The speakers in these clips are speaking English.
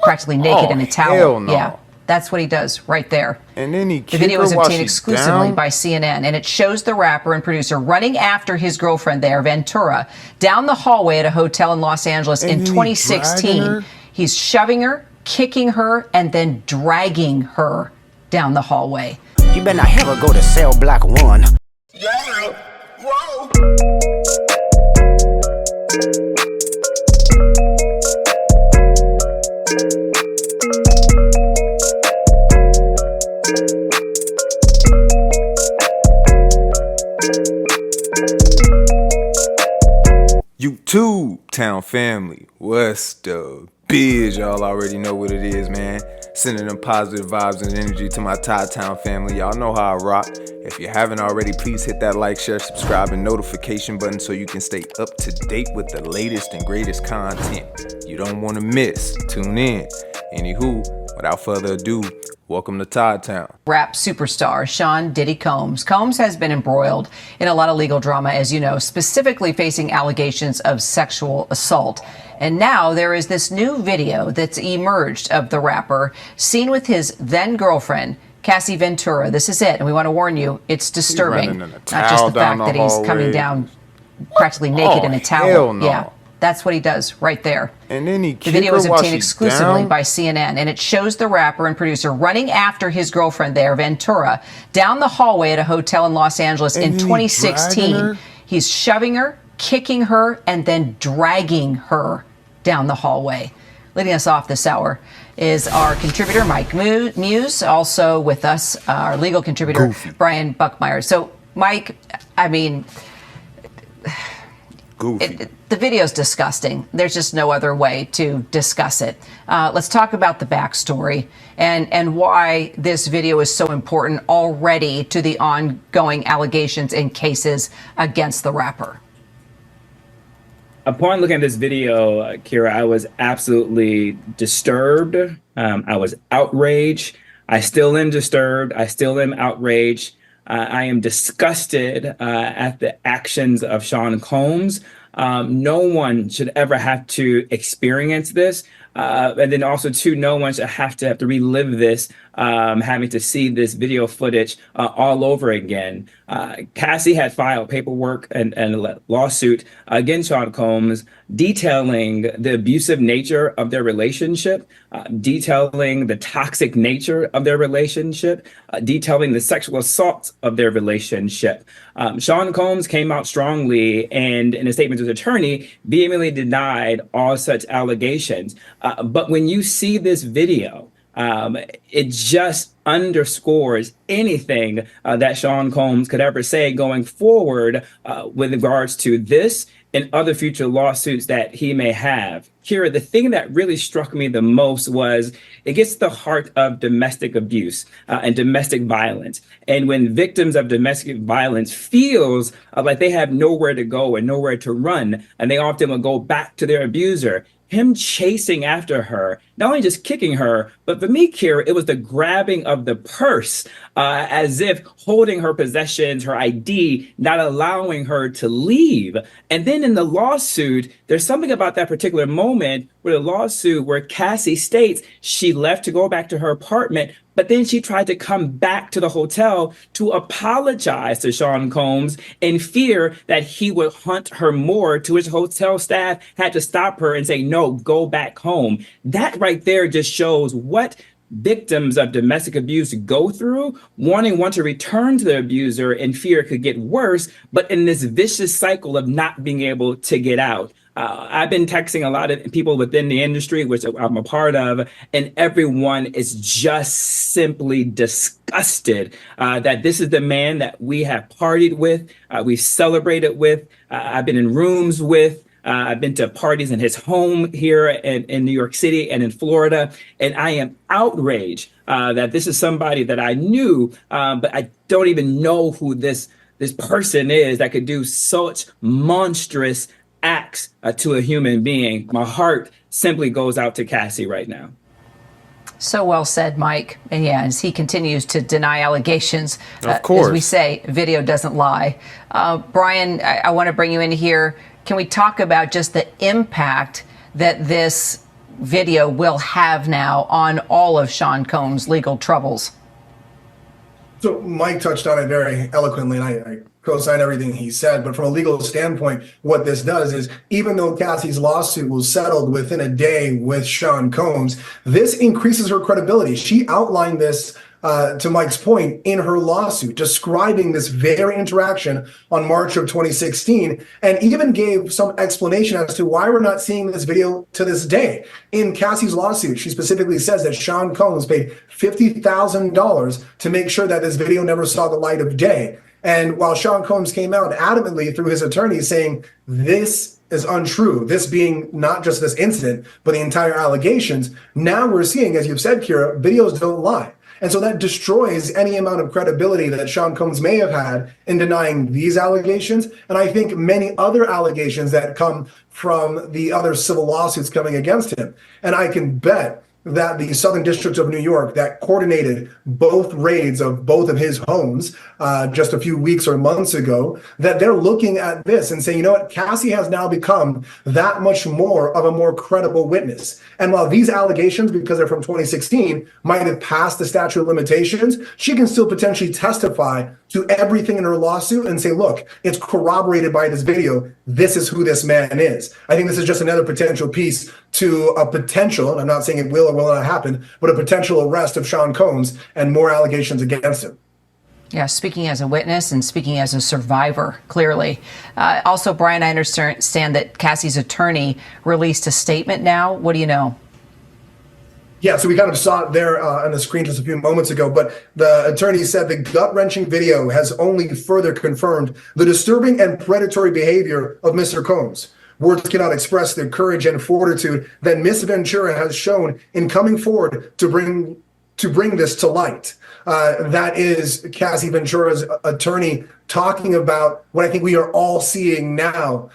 practically naked in a towel. Hell no. Yeah, that's what he does right there. And then he The video was obtained exclusively down? by CNN, and it shows the rapper and producer running after his girlfriend there, Ventura, down the hallway at a hotel in Los Angeles in 2016. He's shoving her, kicking her, and then dragging her down the hallway. You better not ever go to cell block 1. Yeah. Whoa. Todd-Town family, what's the biz? Y'all already know what it is, man. Sending them positive vibes and energy to my Todd-Town family. Y'all know how I rock. If you haven't already, please hit that like, share, subscribe, and notification button so you can stay up to date with the latest and greatest content you don't want to miss. Tune in. Anywho, without further ado, welcome to Todd-Town. Rap superstar Sean Diddy Combs. Combs has been embroiled in a lot of legal drama, as you know, specifically facing allegations of sexual assault. And now there is this new video that's emerged of the rapper seen with his then girlfriend, Cassie Ventura. This is it. And we want to warn you, it's disturbing. Not just the fact that he's coming down practically naked in a towel. Hell no. Yeah. That's what he does right there. And then the video was obtained exclusively by CNN, and it shows the rapper and producer running after his girlfriend there, Ventura, down the hallway at a hotel in Los Angeles in 2016. He's shoving her, kicking her, and then dragging her down the hallway. Leading us off this hour is our contributor, Mike Muse, also with us, our legal contributor, Brian Buckmeyer. So, Mike, I mean... the video's disgusting. There's just no other way to discuss it. Let's talk about the backstory and why this video is so important already to the ongoing allegations and cases against the rapper. Upon looking at this video, Kira, I was absolutely disturbed. I was outraged. I still am disturbed. I still am outraged. I am disgusted at the actions of Sean Combs. No one should ever have to experience this. And then also, too, no one should have to relive this, having to see this video footage all over again. Cassie had filed paperwork and a lawsuit against Sean Combs detailing the abusive nature of their relationship, detailing the toxic nature of their relationship, detailing the sexual assault of their relationship. Sean Combs came out strongly and, in a statement to his attorney, vehemently denied all such allegations. But when you see this video, it just underscores anything that Sean Combs could ever say going forward with regards to this and other future lawsuits that he may have. Kira, the thing that really struck me the most was it gets to the heart of domestic abuse and domestic violence. And when victims of domestic violence feels like they have nowhere to go and nowhere to run, and they often will go back to their abuser, him chasing after her, not only just kicking her, but for me, Kira, it was the grabbing of the purse, as if holding her possessions, her ID, not allowing her to leave. And then in the lawsuit, there's something about that particular moment where Cassie states she left to go back to her apartment, but then she tried to come back to the hotel to apologize to Sean Combs in fear that he would hunt her more, to which hotel staff had to stop her and say, no, go back home. That right there just shows what victims of domestic abuse go through, wanting to return to their abuser in fear it could get worse, but in this vicious cycle of not being able to get out. I've been texting a lot of people within the industry, which I'm a part of, and everyone is just simply disgusted that this is the man that we have partied with, we've celebrated with, I've been in rooms with, I've been to parties in his home here in New York City and in Florida, and I am outraged that this is somebody that I knew, but I don't even know who this person is that could do such monstrous acts to a human being. My heart simply goes out to Cassie right now. So well said, Mike. And yeah, as he continues to deny allegations, of course, as we say, video doesn't lie. Brian, I want to bring you in here. Can we talk about just the impact that this video will have now on all of Sean Combs' legal troubles? So Mike touched on it very eloquently, and I co-sign everything he said. But from a legal standpoint, what this does is, even though Cassie's lawsuit was settled within a day with Sean Combs, this increases her credibility. She outlined this, to Mike's point, in her lawsuit, describing this very interaction on March of 2016, and even gave some explanation as to why we're not seeing this video to this day. In Cassie's lawsuit, she specifically says that Sean Combs paid $50,000 to make sure that this video never saw the light of day. And while Sean Combs came out adamantly through his attorney saying this is untrue, this being not just this incident, but the entire allegations, now we're seeing, as you've said, Kira, videos don't lie. And so that destroys any amount of credibility that Sean Combs may have had in denying these allegations. And I think many other allegations that come from the other civil lawsuits coming against him. And I can bet that the Southern District of New York that coordinated both raids of both of his homes just a few weeks or months ago, that they're looking at this and saying, you know what, Cassie has now become that much more of a more credible witness. And while these allegations, because they're from 2016, might have passed the statute of limitations, she can still potentially testify to everything in her lawsuit and say, look, it's corroborated by this video. This is who this man is. I think this is just another potential piece to a potential, and I'm not saying it will or will not happen, but a potential arrest of Sean Combs and more allegations against him. Yeah, speaking as a witness and speaking as a survivor, clearly. Also, Brian, I understand that Cassie's attorney released a statement now. What do you know? Yeah, so we kind of saw it there on the screen just a few moments ago, but the attorney said the gut-wrenching video has only further confirmed the disturbing and predatory behavior of Mr. Combs. Words cannot express the courage and fortitude that Miss Ventura has shown in coming forward to bring this to light. That is Cassie Ventura's attorney talking about what I think we are all seeing now.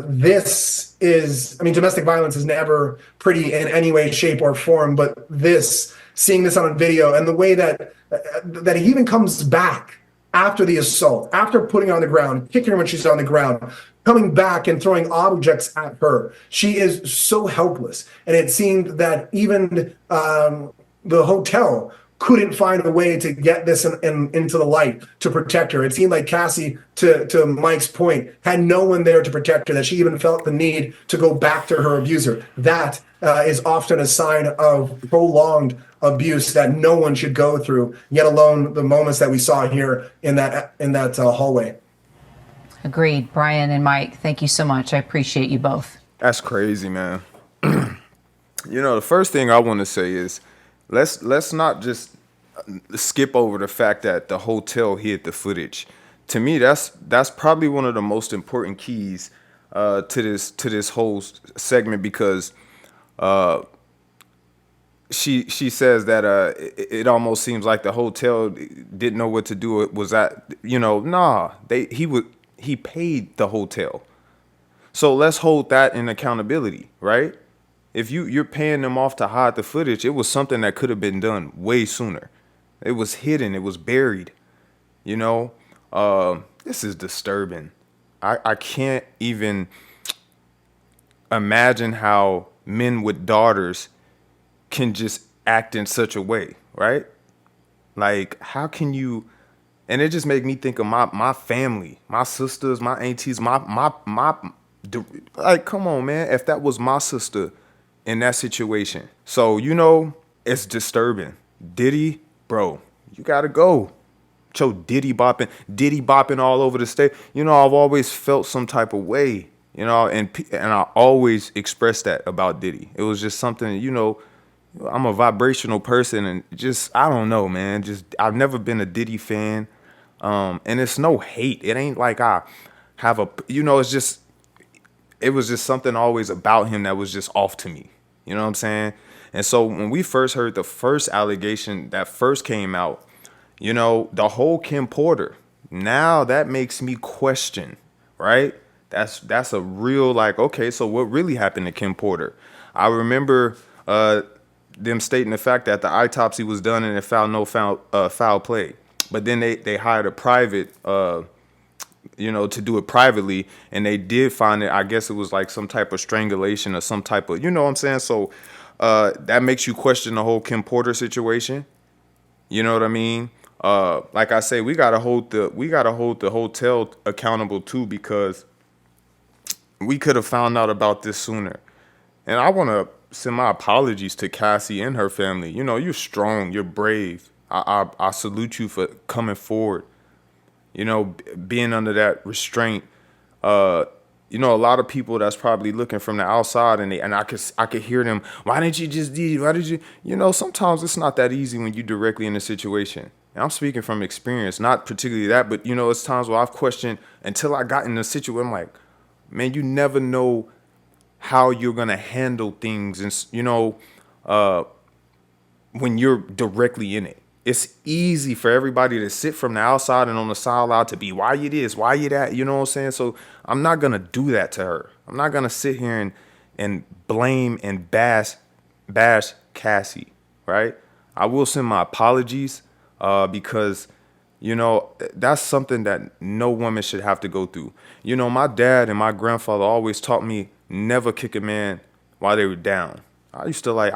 This is, I mean, domestic violence is never pretty in any way, shape, or form, but seeing this on a video and the way that he even comes back after the assault, after putting her on the ground, kicking her when she's on the ground, coming back and throwing objects at her. She is so helpless. And it seemed that even the hotel couldn't find a way to get this into the light to protect her. It seemed like Cassie, to Mike's point, had no one there to protect her, that she even felt the need to go back to her abuser. That is often a sign of prolonged abuse that no one should go through, yet alone the moments that we saw here in that hallway. Agreed. Brian and Mike, thank you so much. I appreciate you both. That's crazy, man. You know, the first thing I want to say is let's not just skip over the fact that the hotel hid the footage. To me, that's probably one of the most important keys to this whole segment, because she says that it almost seems like the hotel didn't know what to do. Was that, he paid the hotel. So let's hold that in accountability, right? If you're paying them off to hide the footage, it was something that could have been done way sooner. It was hidden. It was buried. This is disturbing. I can't even imagine how men with daughters can just act in such a way, right? Like, how can you? And it just made me think of my family, my sisters, my aunties, like, come on, man. If that was my sister in that situation. So, it's disturbing. Diddy, bro, you gotta go. Diddy bopping all over the state. I've always felt some type of way, and I always expressed that about Diddy. It was just something, I'm a vibrational person, and just, I don't know, man. Just, I've never been a Diddy fan. And it's no hate. It ain't like I have it's just, it was just something always about him that was just off to me. You know what I'm saying? And so when we first heard the first allegation that first came out, the whole Kim Porter, now that makes me question, right? That's a real, like, okay, so what really happened to Kim Porter? I remember them stating the fact that the autopsy was done and it found no foul play. But then they hired a private, to do it privately, and they did find it. I guess it was like some type of strangulation or some type of, you know what I'm saying? So that makes you question the whole Kim Porter situation. You know what I mean? Like I say, we gotta hold the hotel accountable too, because we could have found out about this sooner. And I want to send my apologies to Cassie and her family. You know, you're strong, you're brave. I salute you for coming forward. You know, being under that restraint. You know, a lot of people that's probably looking from the outside, and I could hear them. Why didn't you just do? Why did you? You know, sometimes it's not that easy when you're directly in the situation. And I'm speaking from experience, not particularly that, but you know, it's times where I've questioned until I got in the situation. I'm like, man, you never know how you're gonna handle things, and you know, when you're directly in it. It's easy for everybody to sit from the outside and on the sideline to be, why you this, why you that, you know what I'm saying? So I'm not going to do that to her. I'm not going to sit here and blame and bash Cassie, right? I will send my apologies because, you know, that's something that no woman should have to go through. You know, my dad and my grandfather always taught me never kick a man while they were down. I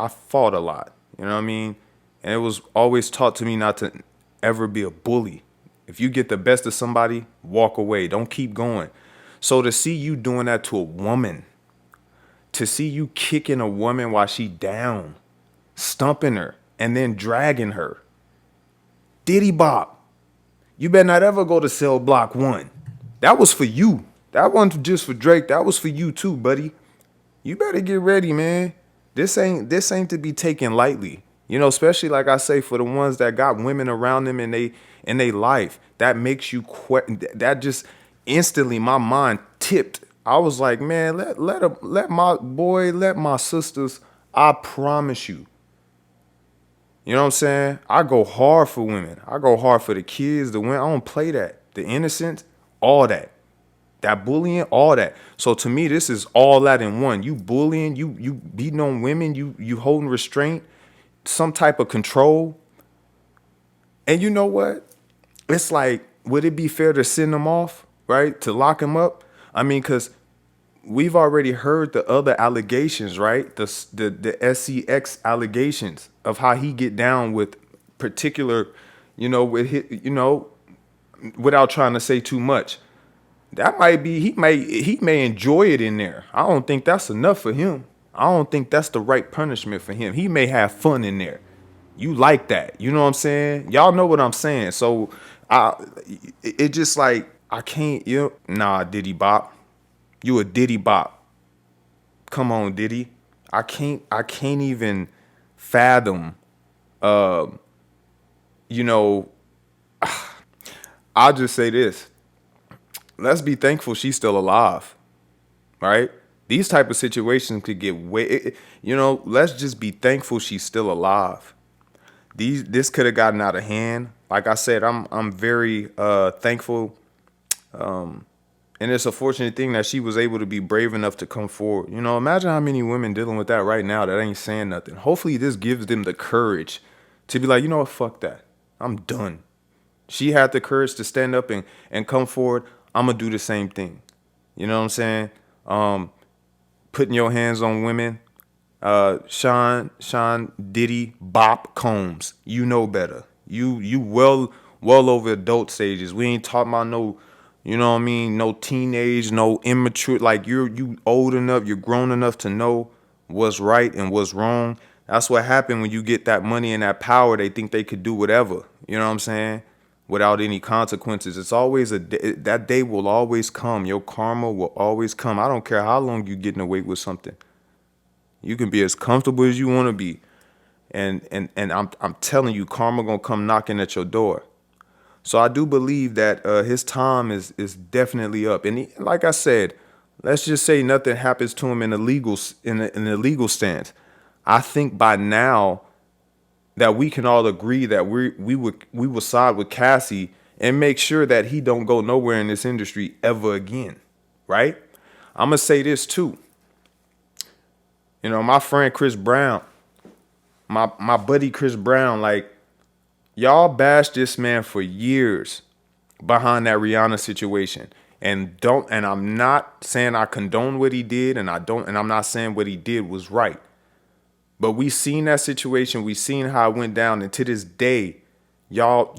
fought a lot, you know what I mean? And it was always taught to me not to ever be a bully. If you get the best of somebody, walk away. Don't keep going. So to see you doing that to a woman, to see you kicking a woman while she down, stumping her, and then dragging her. Diddy Bop, you better not ever go to cell block 1. That was for you. That wasn't just for Drake. That was for you too, buddy. You better get ready, man. This ain't to be taken lightly. You know, especially like I say, for the ones that got women around them in they life, that makes you that just instantly my mind tipped. I was like, man, let my sisters. I promise you. You know what I'm saying? I go hard for women. I go hard for the kids, the women. I don't play that. The innocent, all that. That bullying, all that. So to me, this is all that in one. You bullying, you beating on women, you holding restraint, some type of control. And you know what? It's like, would it be fair to send them off, right? To lock them up? I mean, because we've already heard the other allegations, right? The SCX allegations of how he get down with particular, you know, with his, you know, without trying to say too much. That might be, he may enjoy it in there. I don't think that's enough for him. I don't think that's the right punishment for him. He may have fun in there. You like that. You know what I'm saying? Y'all know what I'm saying. So it just like, I can't, nah, Diddy Bop. You a Diddy Bop. Come on, Diddy. I can't even fathom, you know, I'll just say this. Let's be thankful she's still alive, right? These type of situations could get way, you know, let's just be thankful she's still alive. This could have gotten out of hand. Like I said, I'm very thankful. And it's a fortunate thing that she was able to be brave enough to come forward. You know, imagine how many women dealing with that right now that ain't saying nothing. Hopefully this gives them the courage to be like, you know what, fuck that. I'm done. She had the courage to stand up and come forward. I'm going to do the same thing. You know what I'm saying? Putting your hands on women. Sean Diddy Bop Combs. You know better. You well over adult stages. We ain't talking about no, you know what I mean, no teenage, no immature. Like you old enough, you're grown enough to know what's right and what's wrong. That's what happened when you get that money and that power. They think they could do whatever. You know what I'm saying? Without any consequences. It's always that day will always come. Your karma will always come. I don't care how long you're getting away with something. You can be as comfortable as you want to be. And I'm telling you, karma gonna come knocking at your door. So I do believe that his time is definitely up. And like I said, let's just say nothing happens to him in the legal stance. I think by now that we can all agree that we will side with Cassie and make sure that he don't go nowhere in this industry ever again, right? I'm gonna say this too. You know, my friend Chris Brown, my buddy Chris Brown, like, y'all bashed this man for years behind that Rihanna situation. And I'm not saying I condone what he did, and I'm not saying what he did was right. But we seen that situation. We seen how it went down, and to this day, y'all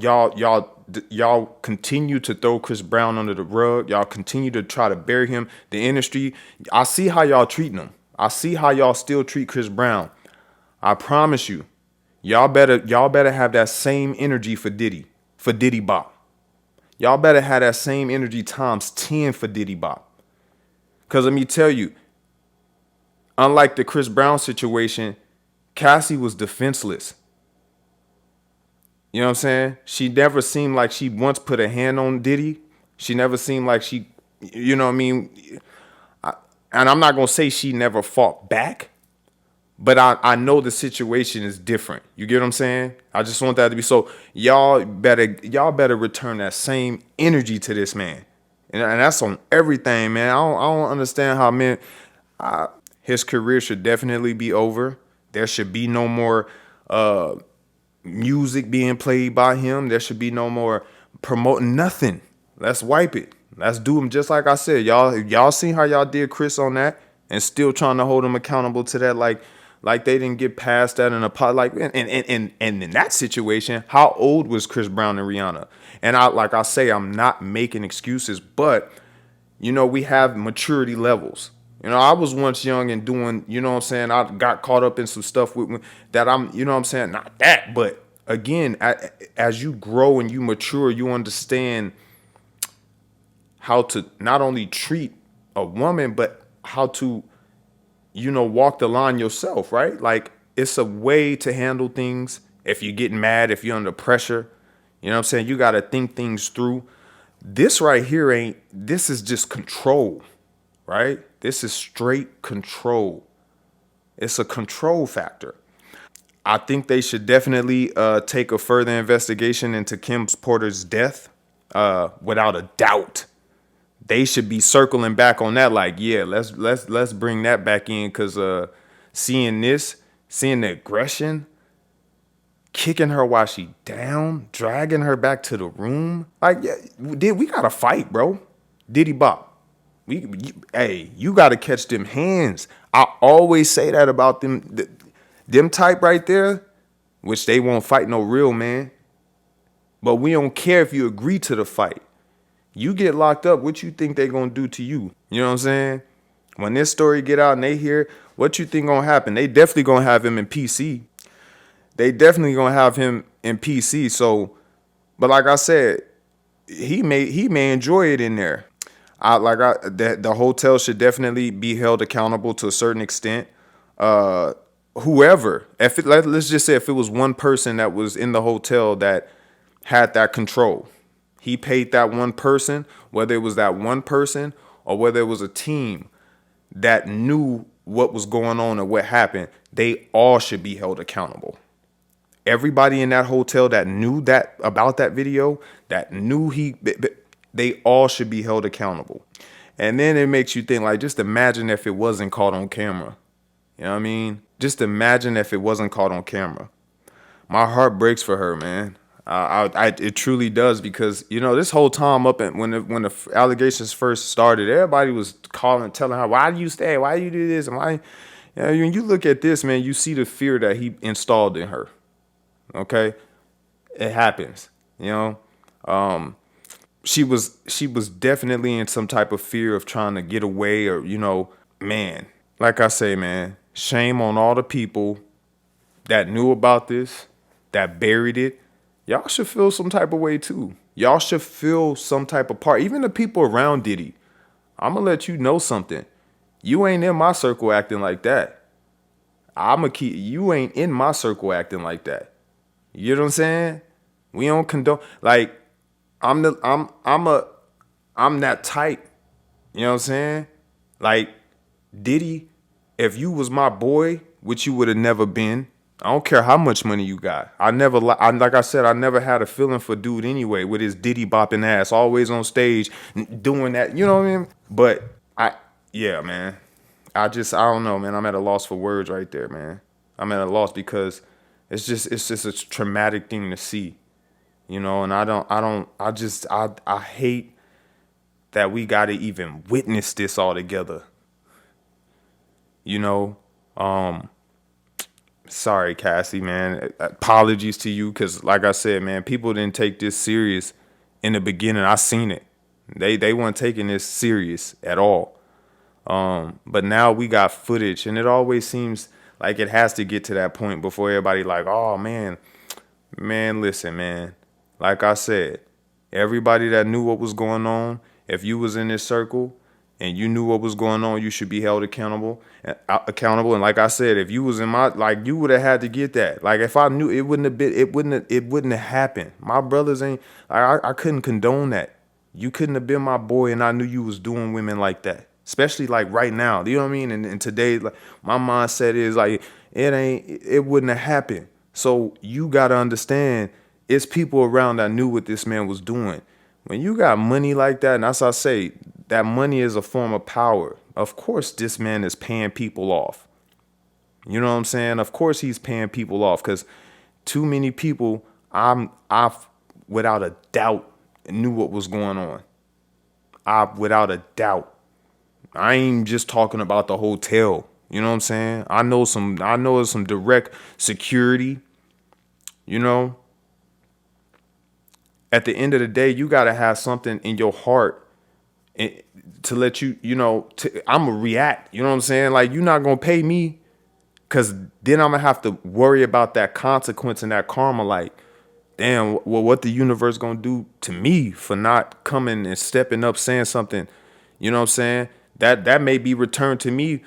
continue to throw Chris Brown under the rug. Y'all continue to try to bury him. The industry, I see how y'all treating him. I see how y'all still treat Chris Brown. I promise you, y'all better have that same energy for Diddy Bop. Y'all better have that same energy times 10 for Diddy Bop. Cause let me tell you, unlike the Chris Brown situation, Cassie was defenseless. You know what I'm saying? She never seemed like she once put a hand on Diddy. She never seemed like she, you know what I mean? And I'm not going to say she never fought back, but I know the situation is different. You get what I'm saying? I just want that to be so. Y'all better return that same energy to this man. And that's on everything, man. I don't understand how men, his career should definitely be over. There should be no more music being played by him. There should be no more promoting nothing. Let's wipe it. Let's do him just like I said. Y'all seen how y'all did Chris on that, and still trying to hold him accountable to that, like they didn't get past that in a pot. Like and in that situation, how old was Chris Brown and Rihanna? And I say, I'm not making excuses, but you know, we have maturity levels. You know, I was once young and doing, you know what I'm saying, I got caught up in some stuff with that I'm, you know what I'm saying, not that, but again, as you grow and you mature, you understand how to not only treat a woman, but how to, you know, walk the line yourself, right? Like, it's a way to handle things. If you're getting mad, if you're under pressure, you know what I'm saying, you got to think things through. This right here this is just control, right? This is straight control. It's a control factor. I think they should definitely take a further investigation into Kim Porter's death. Without a doubt, they should be circling back on that. Like, yeah, let's bring that back in, because seeing the aggression, kicking her while she down, dragging her back to the room. Like, yeah, we gotta fight, bro. Diddy Bop. You got to catch them hands. I always say that about them type right there, which they won't fight no real man. But we don't care if you agree to the fight. You get locked up, what you think they gonna do to you? You know what I'm saying? When this story get out and they hear, what you think gonna happen? They definitely gonna have him in PC. So, but like I said, he may enjoy it in there. The hotel should definitely be held accountable to a certain extent. Whoever, let's just say if it was one person that was in the hotel that had that control, he paid that one person, whether it was that one person or whether it was a team that knew what was going on and what happened, they all should be held accountable. Everybody in that hotel that knew that about that video, that knew they all should be held accountable. And then it makes you think, like, just imagine if it wasn't caught on camera. You know what I mean? Just imagine if it wasn't caught on camera. My heart breaks for her, man. It truly does, because, you know, this whole time when the allegations first started, everybody was telling her, why do you stay? Why do you do this? And why? You know, when you look at this, man, you see the fear that he installed in her. Okay, it happens. You know, she was definitely in some type of fear of trying to get away, or, you know, man, like I say, man, shame on all the people that knew about this, that buried it. Y'all should feel some type of way too. Y'all should feel some type of part. Even the people around Diddy. I'm gonna let you know something. You ain't in my circle acting like that. You ain't in my circle acting like that. You know what I'm saying? We don't condone. Like, I'm that type. You know what I'm saying? Like, Diddy, if you was my boy, which you would have never been, I don't care how much money you got. Like I said, I never had a feeling for dude anyway, with his Diddy bopping ass, always on stage doing that. You know what I mean? But yeah, man. I don't know, man. I'm at a loss for words right there, man. I'm at a loss, because it's just a traumatic thing to see, you know. And I hate that we got to even witness this all together, you know. Sorry, Cassie, man. Apologies to you, because like I said, man, people didn't take this serious in the beginning. I seen it. They weren't taking this serious at all. But now we got footage, and it always seems like it has to get to that point before everybody like, oh man, listen, man. Like I said, everybody that knew what was going on, if you was in this circle and you knew what was going on, you should be held accountable. And like I said, if you was in my, like, you would have had to get that. Like, if I knew, it wouldn't have happened. My brothers ain't, I couldn't condone that. You couldn't have been my boy, and I knew you was doing women like that. Especially like right now, you know what I mean? And today, like, my mindset is like, it wouldn't have happened. So you got to understand, it's people around that knew what this man was doing. When you got money like that, and as I say, that money is a form of power. Of course, this man is paying people off. You know what I'm saying? Of course, he's paying people off, because too many people, I've without a doubt knew what was going on. Without a doubt. I ain't just talking about the hotel. You know what I'm saying? I know some direct security. You know, at the end of the day, you got to have something in your heart to let you, I'm going to react. You know what I'm saying? Like, you're not going to pay me, because then I'm going to have to worry about that consequence and that karma. Like, damn, well, what the universe going to do to me for not coming and stepping up, saying something, you know what I'm saying? That may be returned to me,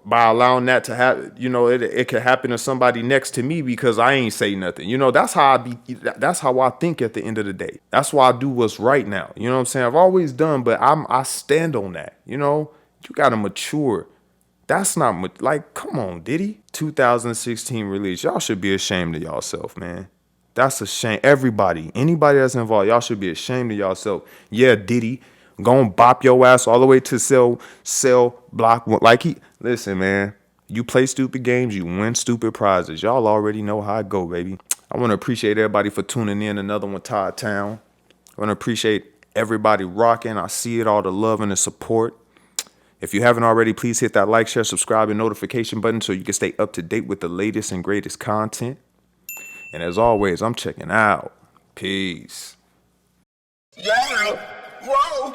by allowing that to happen. It could happen to somebody next to me because I ain't say nothing. That's how I think at the end of the day. That's why I do what's right now. You know what I'm saying? I've always done, but I stand on that. You got to mature. That's not like, come on, Diddy. 2016 release. Y'all should be ashamed of yourself, man. That's a shame. Everybody, anybody that's involved, y'all should be ashamed of yourself. Yeah, Diddy. Gonna bop your ass all the way to cell block. Listen, man, you play stupid games, you win stupid prizes. Y'all already know how it go, baby. I want to appreciate everybody for tuning in. Another one, Todd-Town. I want to appreciate everybody rocking. I see it, all the love and the support. If you haven't already, please hit that like, share, subscribe, and notification button so you can stay up to date with the latest and greatest content. And as always, I'm checking out. Peace. Yeah. Whoa.